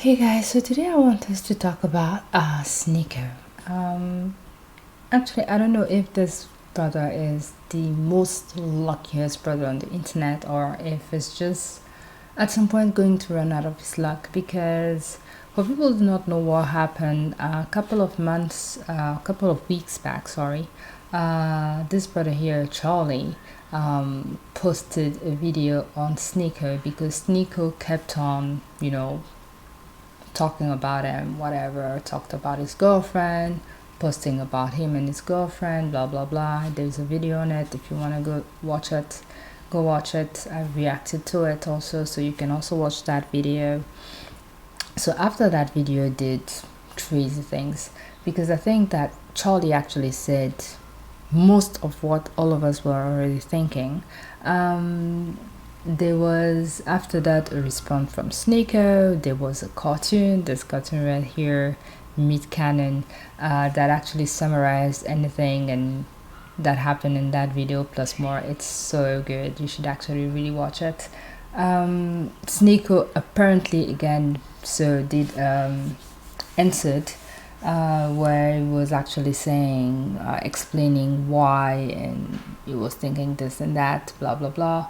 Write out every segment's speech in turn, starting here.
Hey guys, so today I want us to talk about Sneako. Actually, I don't know if this brother is the most luckiest brother on the internet or if it's just at some point going to run out of his luck, because for people who do not know what happened a couple of weeks back, sorry, this brother here, Charlie, posted a video on Sneako because Sneako kept on, talking about him, whatever, talked about his girlfriend, posting about him and his girlfriend, blah blah blah. There's a video on it. If you want to go watch it, go watch it. I reacted to it also, so you can also watch that video. So after that video did crazy things, because I think that Charlie actually said most of what all of us were already thinking. There was after that a response from Sneako. There was a cartoon, this cartoon right here, mid canon, that actually summarized anything and that happened in that video plus more. It's so good, you should actually really watch it. Sneako apparently again did answered, where he was actually saying, explaining why, and he was thinking this and that, blah blah blah.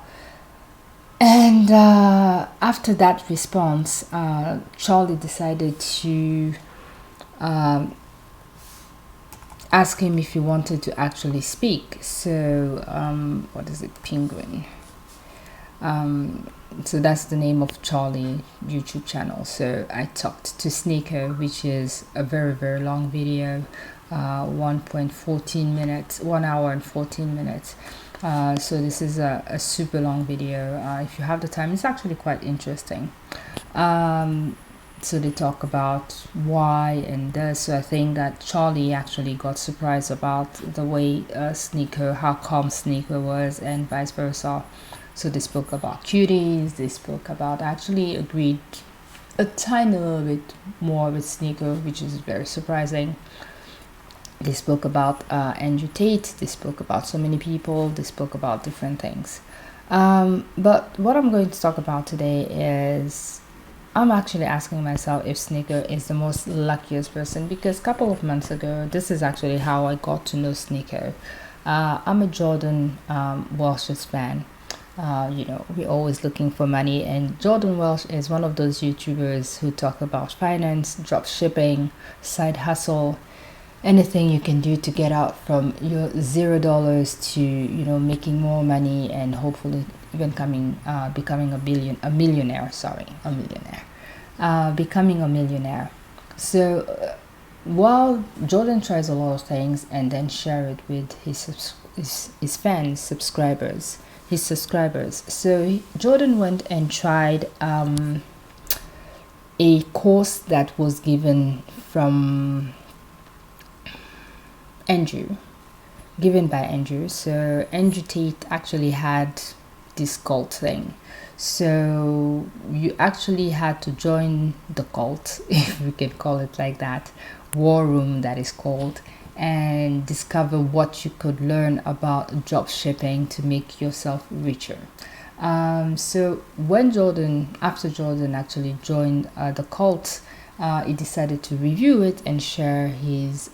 And after that response, Charlie decided to ask him if he wanted to actually speak. So what is it, Penguin? So that's the name of Charlie YouTube channel. So I talked to Sneako, which is a very very long video, 1.14 minutes, 1 hour and 14 minutes. So this is a super long video. If you have the time, it's actually quite interesting. So they talk about why and this. So I think that Charlie actually got surprised about the way Sneako, how calm Sneako was, and vice versa. So they spoke about cuties. They spoke about, actually agreed a tiny little bit more with Sneako, which is very surprising. They spoke about Andrew Tate. They spoke about so many people. They spoke about different things. But what I'm going to talk about today is, I'm actually asking myself if Sneako is the most luckiest person, because a couple of months ago, this is actually how I got to know Sneako. I'm a Jordan Welsh's fan. We're always looking for money, and Jordan Welsh is one of those YouTubers who talk about finance, drop shipping, side hustle, anything you can do to get out from your $0 to making more money, and hopefully even becoming a millionaire. Becoming a millionaire. So while Jordan tries a lot of things and then share it with his fans, his subscribers. So Jordan went and tried a course that was given from given by Andrew. So Andrew Tate actually had this cult thing. So you actually had to join the cult, if we can call it like that, war room that is called, and discover what you could learn about drop shipping to make yourself richer. So after Jordan actually joined the cult, he decided to review it and share his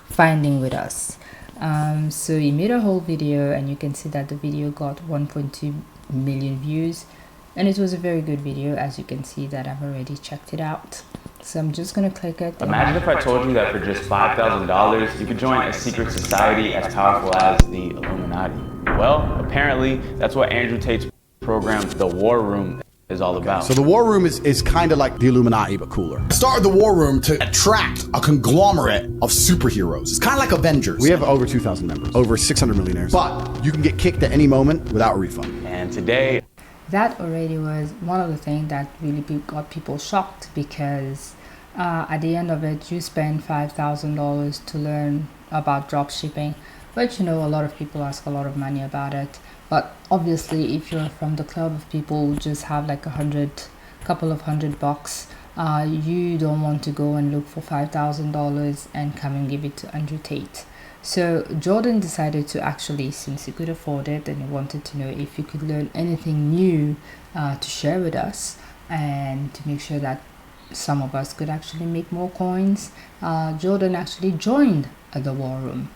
finding with us. So he made a whole video, and you can see that the video got 1.2 million views, and it was a very good video. As you can see that I've already checked it out, so I'm just gonna click it. Imagine if I told you that for just $5,000 you could join a secret society as powerful as the Illuminati. Well, apparently that's what Andrew Tate's program, The War Room, is all about. So the War Room is kind of like the Illuminati, but cooler. Started the War Room to attract a conglomerate of superheroes. It's kind of like Avengers. We have over 2,000 members, over 600 millionaires. But you can get kicked at any moment without a refund. And today, that already was one of the things that really got people shocked, because at the end of it, you spend $5,000 to learn about drop shipping, but a lot of people ask a lot of money about it. But obviously, if you're from the club of people who just have like couple of hundred bucks, you don't want to go and look for $5,000 and come and give it to Andrew Tate. So Jordan decided to actually, since he could afford it and he wanted to know if he could learn anything new to share with us, and to make sure that some of us could actually make more coins, Jordan actually joined the war room.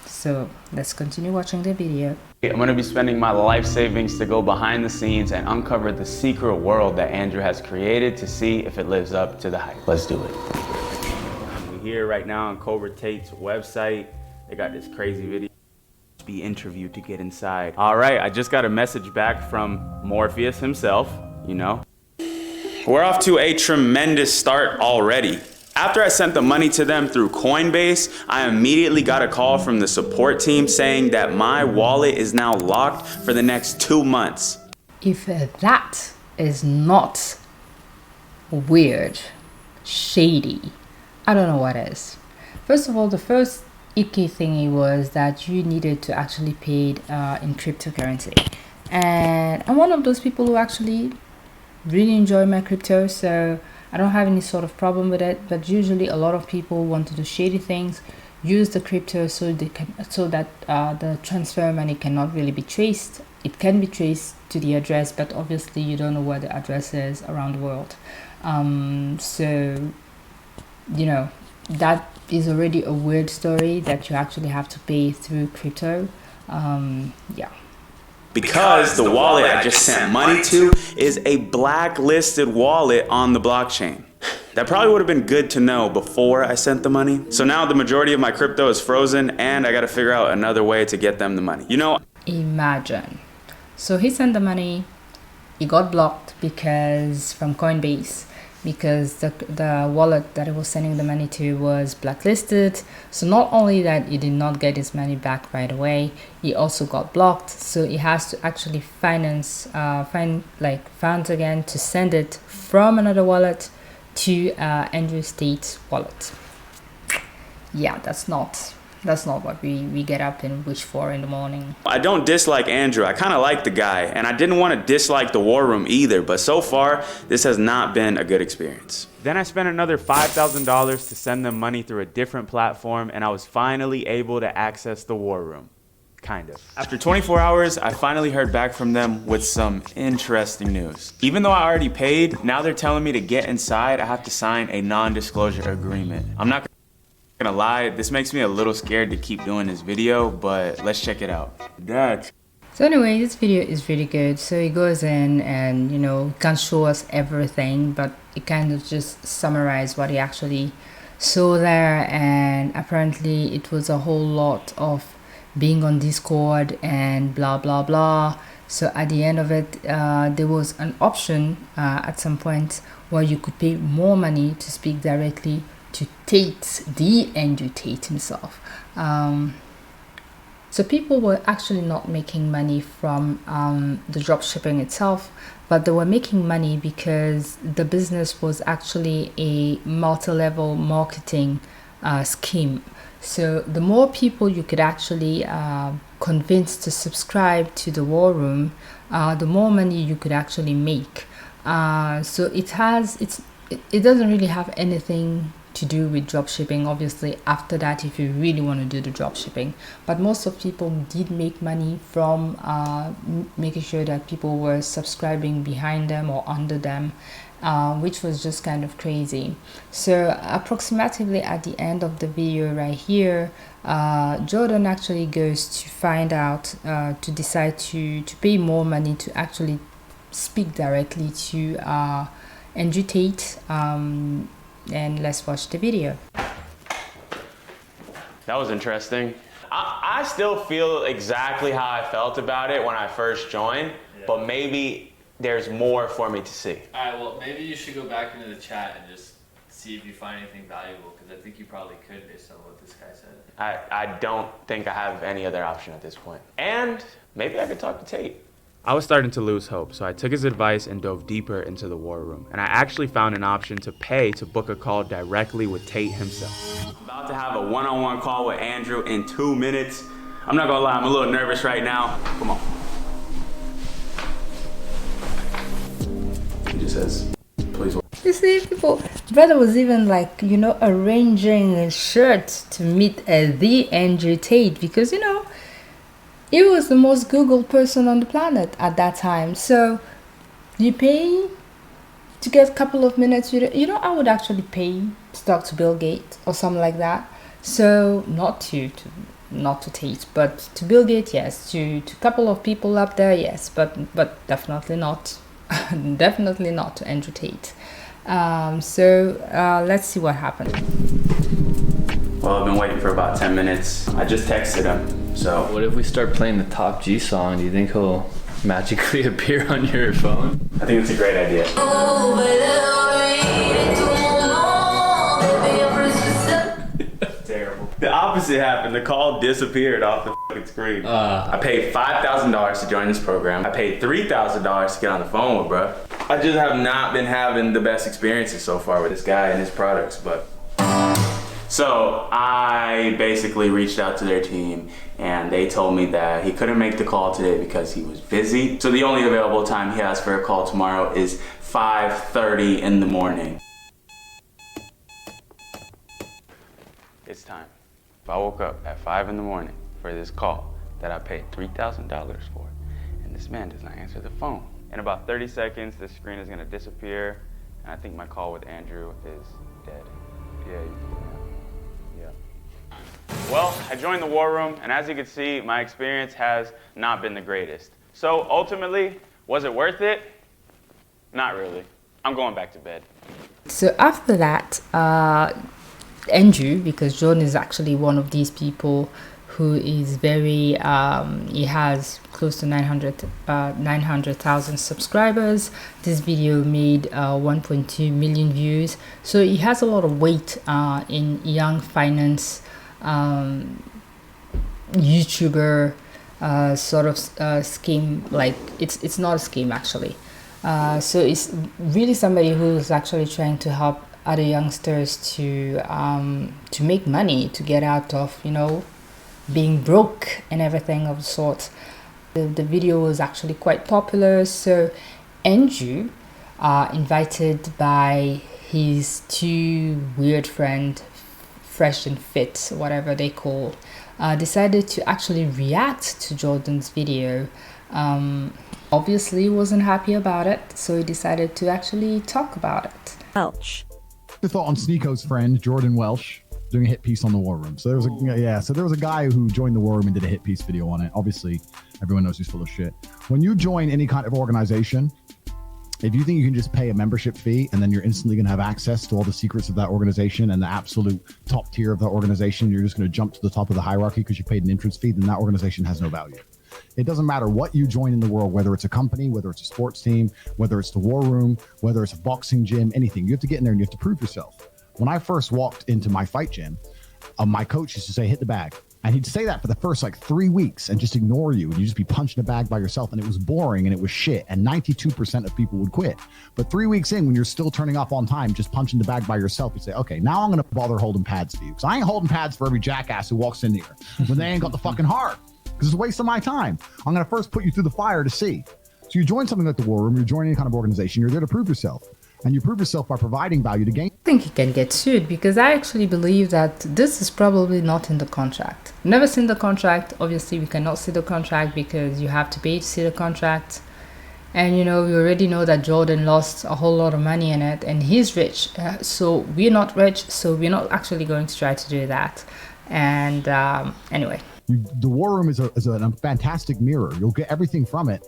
So let's continue watching the video. I'm going to be spending my life savings to go behind the scenes and uncover the secret world that Andrew has created to see if it lives up to the hype. Let's do it. We're here right now on ANDREW Tate's website. They got this crazy video. Be interviewed to get inside. All right, I just got a message back from Morpheus himself, you know. We're off to a tremendous start already. After I sent the money to them through Coinbase, I immediately got a call from the support team saying that my wallet is now locked for the next 2 months. If that is not weird, shady, I don't know what is. First of all, the first icky thingy was that you needed to actually pay in cryptocurrency. And I'm one of those people who actually really enjoy my crypto, so I don't have any sort of problem with it. But usually a lot of people want to do shady things, use the crypto so that the transfer money cannot really be traced. It can be traced to the address, but obviously you don't know where the address is around the world. So you know, that is already a weird story that you actually have to pay through crypto. Yeah. Because the wallet I just sent money to is a blacklisted wallet on the blockchain. That probably would have been good to know before I sent the money. So now the majority of my crypto is frozen and I got to figure out another way to get them the money. You know, imagine. So he sent the money, he got blocked because from Coinbase, because the wallet that he was sending the money to was blacklisted. So not only that he did not get his money back right away, he also got blocked. So he has to actually find funds again to send it from another wallet to Andrew Tate's wallet. Yeah, that's not what we get up and wish for in the morning. I don't dislike Andrew. I kind of like the guy, and I didn't want to dislike the war room either, but so far, this has not been a good experience. Then I spent another $5,000 to send them money through a different platform, and I was finally able to access the war room. Kind of. After 24 hours, I finally heard back from them with some interesting news. Even though I already paid, now they're telling me to get inside, I have to sign a non-disclosure agreement. I'm not gonna lie, this makes me a little scared to keep doing this video, but let's check it out. So anyway, this video is really good. So he goes in and, you know, can't show us everything, but it kind of just summarized what he actually saw there. And apparently it was a whole lot of being on Discord and blah blah blah. So at the end of it, there was an option at some point where you could pay more money to speak directly to Tate, the Andrew Tate himself. So people were actually not making money from the drop shipping itself, but they were making money because the business was actually a multi-level marketing scheme. So the more people you could actually convince to subscribe to the war room, the more money you could actually make. So it doesn't really have anything to do with drop shipping, obviously, after that, if you really want to do the drop shipping. But most of people did make money from making sure that people were subscribing behind them or under them, which was just kind of crazy. So approximately at the end of the video right here, Jordan actually goes to find out, to decide to pay more money to actually speak directly to Andrew Tate. And let's watch the video. That was interesting. I still feel exactly how I felt about it when I first joined, but maybe there's more for me to see. All right, well, maybe you should go back into the chat and just see if you find anything valuable, because I think you probably could based on what this guy said. I don't think I have any other option at this point. And maybe I could talk to Tate. I was starting to lose hope, so I took his advice and dove deeper into the war room. And I actually found an option to pay to book a call directly with Tate himself. I'm about to have a one-on-one call with Andrew in 2 minutes. I'm not gonna lie, I'm a little nervous right now. Come on. He just says, please. You see, people, brother was even like, you know, arranging a shirt to meet the Andrew Tate, because, you know, he was the most Googled person on the planet at that time. So you pay to get a couple of minutes, I would actually pay to talk to Bill Gates or something like that. So not to Tate, but to Bill Gates, yes. To a couple of people up there, yes. But definitely not, definitely not to Andrew Tate. So let's see what happened. Well, I've been waiting for about 10 minutes. I just texted him, so. What if we start playing the Top G song? Do you think he'll magically appear on your phone? I think it's a great idea. Terrible. The opposite happened. The call disappeared off the fucking screen. I paid $5,000 to join this program. I paid $3,000 to get on the phone with bro. I just have not been having the best experiences so far with this guy and his products, but. So I basically reached out to their team and they told me that he couldn't make the call today because he was busy. So the only available time he has for a call tomorrow is 5:30 in the morning. It's time. If I woke up at 5 in the morning for this call that I paid $3,000 for, and this man does not answer the phone. In about 30 seconds, the screen is gonna disappear, and I think my call with Andrew is dead. Yeah. Well, I joined the war room, and as you can see, my experience has not been the greatest. So ultimately, was it worth it? Not really. I'm going back to bed. So after that, Andrew, because Jordan is actually one of these people who is very, he has close to 900,000 subscribers. This video made 1.2 million views. So he has a lot of weight in young finance YouTuber sort of scheme. Like it's not a scheme actually. So it's really somebody who's actually trying to help other youngsters to make money, to get out of being broke and everything of the sort. The video was actually quite popular. So Andrew, invited by his two weird friends, Fresh and Fit, whatever they call, decided to actually react to Jordan's video. Obviously wasn't happy about it, so he decided to actually talk about it. Welch. The thought on Sneako's friend Jordan Welsh doing a hit piece on the War Room. So there was a guy who joined the War Room and did a hit piece video on it. Obviously, everyone knows he's full of shit. When you join any kind of organization, if you think you can just pay a membership fee and then you're instantly going to have access to all the secrets of that organization and the absolute top tier of that organization, you're just going to jump to the top of the hierarchy because you paid an entrance fee, then that organization has no value. It doesn't matter what you join in the world, whether it's a company, whether it's a sports team, whether it's the War Room, whether it's a boxing gym, anything. You have to get in there and you have to prove yourself. When I first walked into my fight gym, my coach used to say, hit the bag. And he'd say that for the first 3 weeks and just ignore you. And you'd just be punching a bag by yourself. And it was boring and it was shit. And 92% of people would quit. But 3 weeks in, when you're still turning up on time, just punching the bag by yourself, you say, okay, now I'm going to bother holding pads for you. Because I ain't holding pads for every jackass who walks in here when they ain't got the fucking heart. Because it's a waste of my time. I'm going to first put you through the fire to see. So you join something like the War Room, you're joining any kind of organization, you're there to prove yourself. And you prove yourself by providing value to gain. I think he can get sued because I actually believe that this is probably not in the contract. Never seen the contract. Obviously, we cannot see the contract because you have to pay to see the contract. And we already know that Jordan lost a whole lot of money in it and he's rich. So we're not rich, so we're not actually going to try to do that. And anyway. The War Room is a fantastic mirror. You'll get everything from it.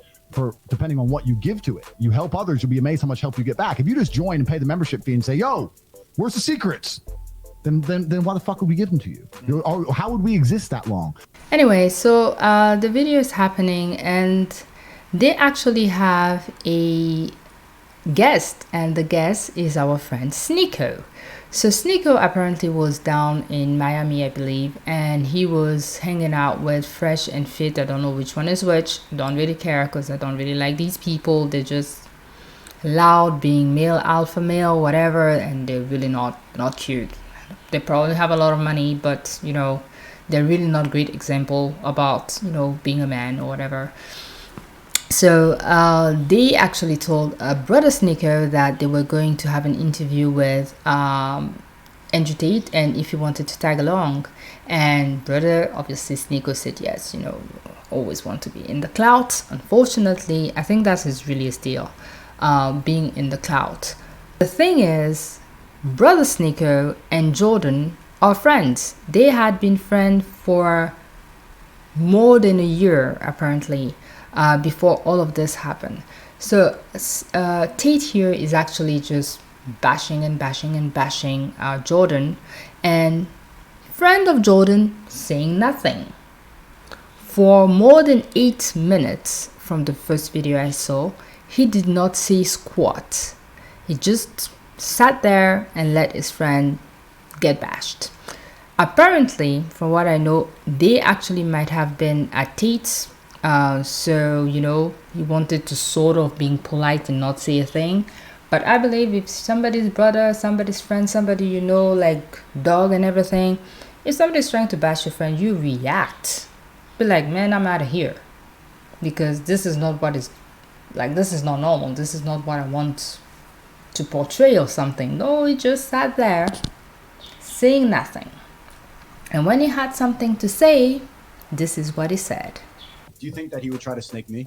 Depending on what you give to it. You help others, you'll be amazed how much help you get back. If you just join and pay the membership fee and say, yo, where's the secrets? Then why the fuck would we give them to you? How would we exist that long? Anyway, so the video is happening and they actually have a guest, and the guest is our friend Sneako. So Sneako apparently was down in Miami, I believe, and he was hanging out with Fresh and Fit. I don't know which one is which. Don't really care because I don't really like these people. They're just loud, being male, alpha male, whatever, and they're really not cute. They probably have a lot of money, but they're really not a great example about being a man or whatever. So they actually told Brother Sneako that they were going to have an interview with Andrew Tate and if he wanted to tag along. And Brother, obviously Sneako said yes, always want to be in the clout. Unfortunately, I think that is really a steal, being in the clout. The thing is, brother Sneako and Jordan are friends. They had been friends for more than a year, apparently, before all of this happened. So Tate here is actually just bashing and bashing and bashing Jordan, and friend of Jordan saying nothing. For more than 8 minutes from the first video I saw, he did not say squat. He just sat there and let his friend get bashed. Apparently, from what I know, they actually might have been at Tate's. So, you know, he wanted to sort of being polite and not say a thing. But I believe if somebody's brother, somebody's friend, somebody you know, like dog and everything, if somebody's trying to bash your friend, you react. Be like, man, I'm out of here. Because this is not what is, like, this is not normal. This is not what I want to portray or something. No, he just sat there saying nothing. And when he had something to say, this is what he said. Do you think that he would try to snake me?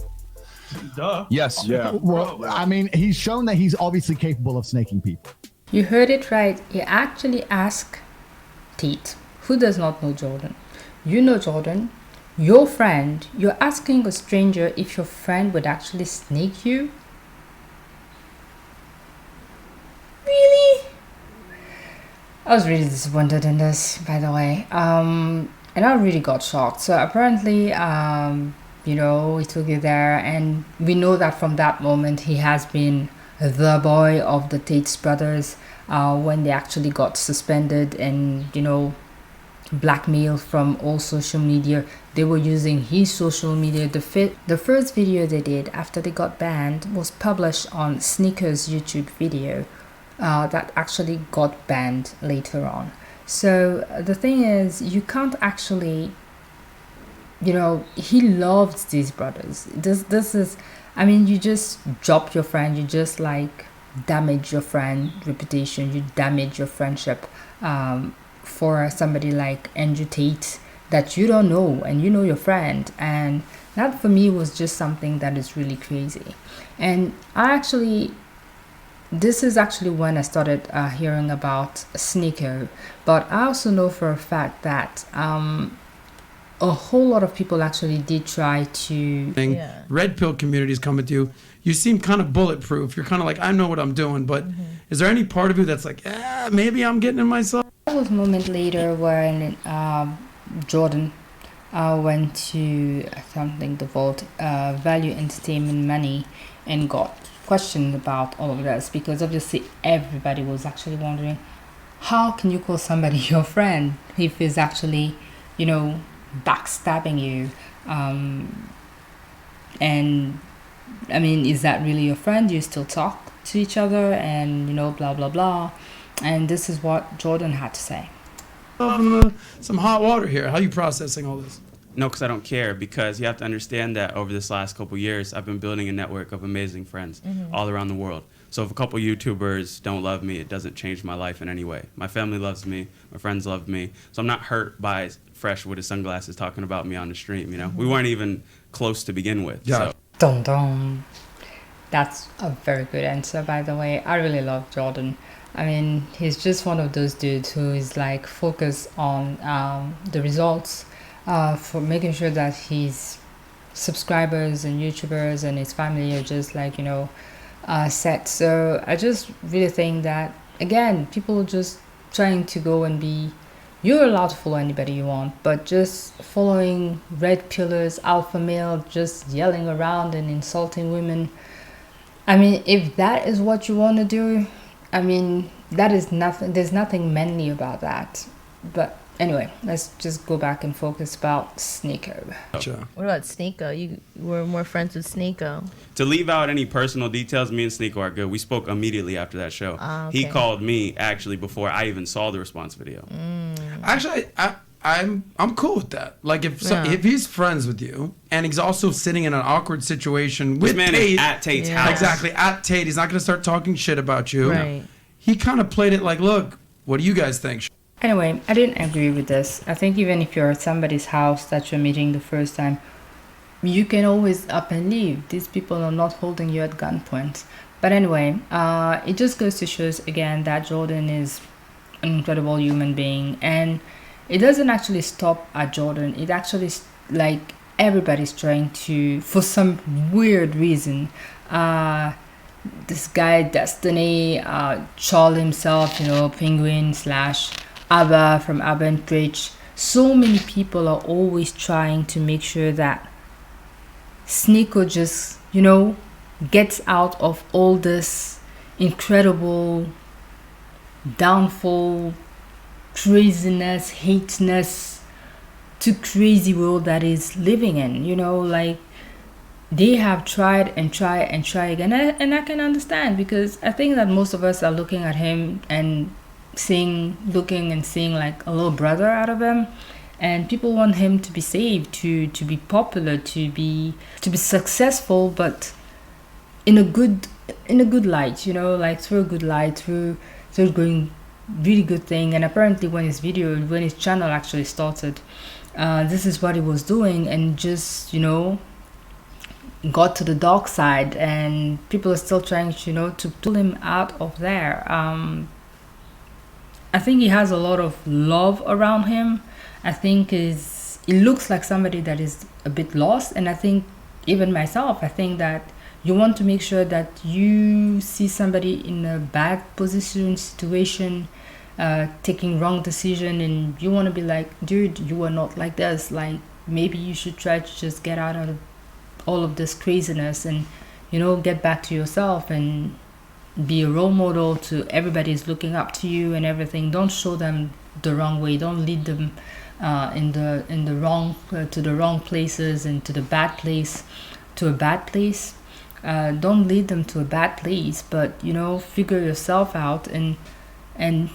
Duh. Yes. Yeah. Well, I mean, he's shown that he's obviously capable of snaking people. You heard it right. He actually asked Tate, who does not know Jordan. You know Jordan, your friend. You're asking a stranger if your friend would actually snake you? Really? I was really disappointed in this, by the way. And I really got shocked. So apparently, you know, he took it there, and we know that from that moment he has been the boy of the Tate's brothers. When they actually got suspended and, you know, blackmailed from all social media, they were using his social media. The first video they did after they got banned was published on Sneako's YouTube video. That actually got banned later on. So the thing is, you can't actually, you know, he loves these brothers. This is, I mean, you just drop your friend, you just like damage your friend reputation, you damage your friendship for somebody like Andrew Tate that you don't know and you know your friend. And that for me was just something that is really crazy. And this is actually when I started hearing about Sneako, but I also know for a fact that a whole lot of people actually did try to... Red pill communities coming to you. You seem kind of bulletproof. You're kind of like, I know what I'm doing, but is there any part of you that's like, maybe I'm getting in myself? There was a moment later when Jordan went to something, the Vault, Value Entertainment Money, and got questioned about all of this, because obviously everybody was actually wondering, how can you call somebody your friend if he's actually, you know, backstabbing you? And I mean, is that really your friend? Do you still talk to each other? And, you know, blah blah blah. And this is what Jordan had to say. Some hot water here. How are you processing all this? No, because I don't care, because you have to understand that over this last couple years, I've been building a network of amazing friends all around the world. So if a couple YouTubers don't love me, it doesn't change my life in any way. My family loves me, my friends love me, so I'm not hurt by Fresh with his sunglasses talking about me on the stream, you know? We weren't even close to begin with. Yeah. So. Dun dun. That's a very good answer, by the way. I really love Jordan. I mean, he's just one of those dudes who is like focused on the results, for making sure that his subscribers and YouTubers and his family are just like, you know, set. So I just really think that, again, people just trying to go and be, you're allowed to follow anybody you want, but just following red pillars, alpha male, just yelling around and insulting women. I mean, if that is what you want to do, I mean, that is nothing, there's nothing manly about that. But anyway, let's just go back and focus about Sneako. Sure. What about Sneako? You were more friends with Sneako. To leave out any personal details, me and Sneako are good. We spoke immediately after that show. Okay. He called me actually before I even saw the response video. Actually, I'm cool with that. Like if he's friends with you and he's also sitting in an awkward situation with This man Tate, is at Tate's house. exactly at Tate, he's not going to start talking shit about you. Right. He kind of played it like, look, what do you guys think? Anyway, I didn't agree with this. I think even if you're at somebody's house that you're meeting the first time, you can always up and leave. These people are not holding you at gunpoint. But anyway, it just goes to show again that Jordan is an incredible human being, and it doesn't actually stop at Jordan. It actually, like, everybody's trying to, for some weird reason, this guy Destiny, Charles himself, you know, Penguin slash Abba from Abba and Preach. So many people are always trying to make sure that Sneako just, you know, gets out of all this incredible downfall, craziness, hateness to crazy world that is living in. You know, like, they have tried and tried and tried again, and I can understand, because I think that most of us are looking at him and looking and seeing like a little brother out of him, and people want him to be saved, to be popular, to be successful, but in a good light, you know, like through a good light, through going really good thing. And apparently when his channel actually started, this is what he was doing, and just, you know, got to the dark side, and people are still trying to, you know, to pull him out of there. I think he has a lot of love around him. I think it looks like somebody that is a bit lost, and I think even myself, I think that you want to make sure that you see somebody in a bad situation, taking wrong decision, and you want to be like, dude, you are not like this. Like, maybe you should try to just get out of all of this craziness and, you know, get back to yourself and be a role model to everybody's looking up to you and everything. Don't show them the wrong way. Don't lead them in the wrong to the wrong places and to a bad place. Don't lead them to a bad place, but, you know, figure yourself out and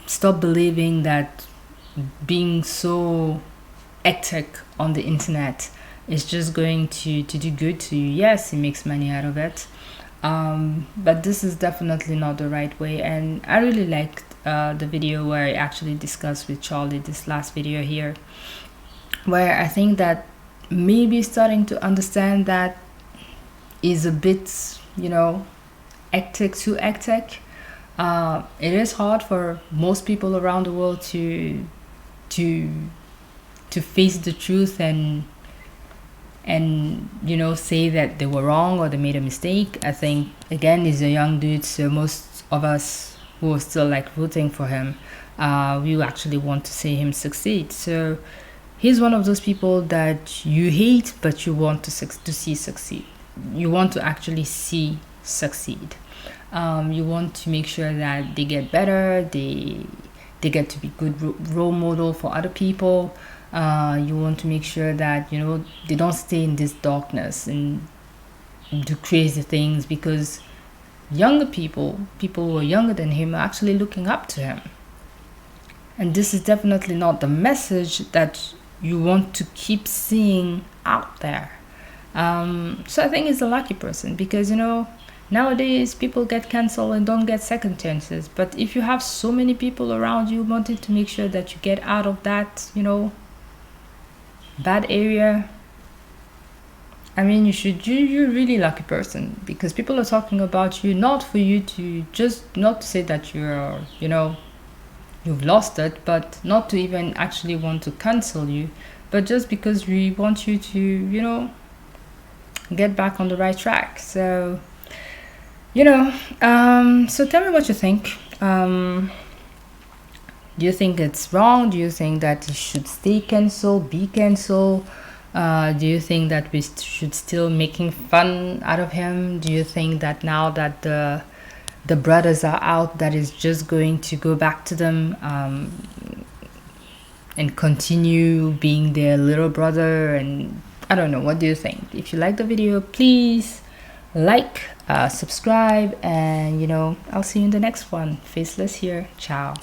stop believing that being so hectic on the internet is just going to do good to you. Yes, he makes money out of it, but this is definitely not the right way. And I really liked the video where I actually discussed with Charlie, this last video here, where I think that maybe starting to understand that is a bit, you know, too hectic. It is hard for most people around the world to face the truth and you know, say that they were wrong or they made a mistake. I think, again, he's a young dude, so most of us who are still like rooting for him, we actually want to see him succeed. So he's one of those people that you hate, but you want to see succeed. You want to actually see succeed. You want to make sure that they get better, they get to be good role model for other people. You want to make sure that, you know, they don't stay in this darkness and do crazy things, because younger people who are younger than him, are actually looking up to him. And this is definitely not the message that you want to keep seeing out there. So I think he's a lucky person, because, you know, nowadays people get cancelled and don't get second chances. But if you have so many people around you wanting to make sure that you get out of that, you know, bad area, I mean, you're a really lucky person, because people are talking about you, not for you to just, not to say that you're, you know, you've lost it, but not to even actually want to cancel you, but just because we want you to, you know, get back on the right track. So, you know, so tell me what you think. Do you think it's wrong? Do you think that he should stay cancelled, be cancelled? Do you think that we should still making fun out of him? Do you think that now that the brothers are out, that is just going to go back to them and continue being their little brother? And I don't know, what do you think? If you like the video, please like, subscribe, and, you know, I'll see you in the next one. Faceless here. Ciao.